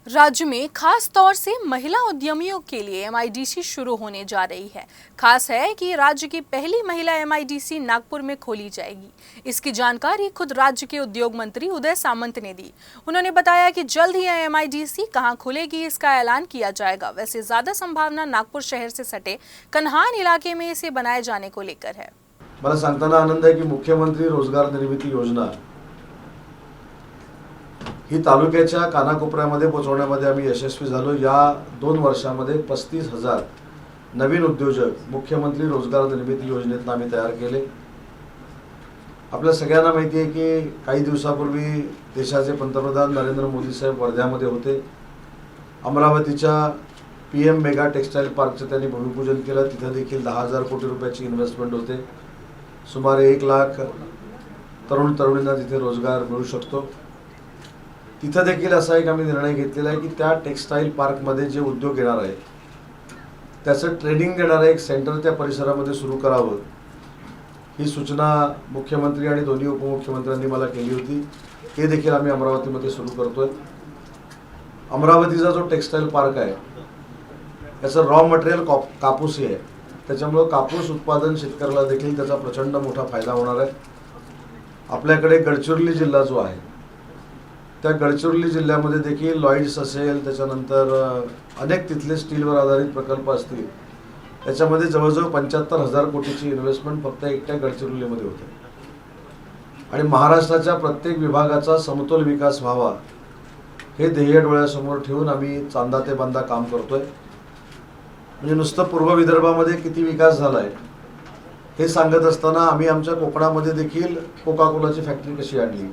राज्य में खास तौर से महिला उद्यमियों के लिए एमआईडीसी शुरू होने जा रही है। खास है कि राज्य की पहली महिला एमआईडीसी नागपुर में खोली जाएगी। इसकी जानकारी खुद राज्य के उद्योग मंत्री उदय सामंत ने दी। उन्होंने बताया कि जल्द ही यह एमआईडीसी कहां खुलेगी इसका ऐलान किया जाएगा। वैसे ज्यादा संभावना नागपुर शहर से सटे कन्हान इलाके में इसे बनाए जाने को लेकर है। मला सांगताना आनंद आहे की मुख्यमंत्री रोजगार निर्मिती योजना ही तालुक्याच्या कानाकोपऱ्यामध्ये पोहोचवण्यामध्ये आम्ही यशस्वी झालो। या 2 वर्षांमध्ये 35,000 नवीन उद्योजक मुख्यमंत्री रोजगार निर्मिती योजनेतून आम्ही तयार केले। आपल्या सगळ्यांना माहिती आहे की काही दिवसापूर्वी देशाचे पंतप्रधान नरेंद्र मोदी साहेब वर्ध्यामध्ये होते। अमरावतीच्या पीएम मेगा टेक्सटाईल पार्कचे त्यांनी भूमिपूजन केलं। तिथे देखील 10,000 कोटी रुपयाची इन्व्हेस्टमेंट होते। सुमारे 1 लाख तरुण तरुणींना तिथे रोजगार मिळू शकतो। तिथे देखील असा एक आम्ही निर्णय घेतलेला आहे की त्या टेक्सटाईल पार्कमध्ये जे उद्योग येणार आहेत त्याचं ट्रेनिंग देणारं एक सेंटर त्या परिसरामध्ये सुरू करावं, ही सूचना मुख्यमंत्री आणि दोन्ही उपमुख्यमंत्र्यांनी मला केली होती। हे देखील आम्ही अमरावतीमध्ये सुरू करतोय। अमरावतीचा जो टेक्सटाईल पार्क आहे याचं रॉ मटेरियल कापूस आहे, त्याच्यामुळे कापूस उत्पादन शेतकऱ्याला देखील त्याचा प्रचंड मोठा फायदा होणार आहे। आपल्याकडे गडचिरोली जिल्हा जो आहे त्या गडचिरोली जिल्ह्यामध्ये देखील लॉइड्स असेल, त्याच्यानंतर अनेक तिथले स्टीलवर आधारित प्रकल्प असतील, त्याच्यामध्ये जवळजवळ 75,000 कोटीची इन्व्हेस्टमेंट फक्त एकट्या गडचिरोलीमध्ये होते। आणि महाराष्ट्राच्या प्रत्येक विभागाचा समतोल विकास व्हावा हे ध्येय डोळ्यासमोर ठेवून आम्ही चांदा ते बांदा काम करतोय। म्हणजे नुसतं पूर्व विदर्भामध्ये किती विकास झालाय हे सांगत असताना आम्ही आमच्या कोकणामध्ये देखील कोका कोलाची फॅक्टरी कशी आणली,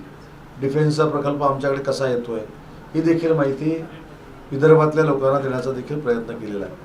डिफेन्सचा प्रकल्प आमच्याकडे कसा येतोय ही देखील माहिती विदर्भातल्या लोकांना देण्याचा देखील प्रयत्न केलेला आहे।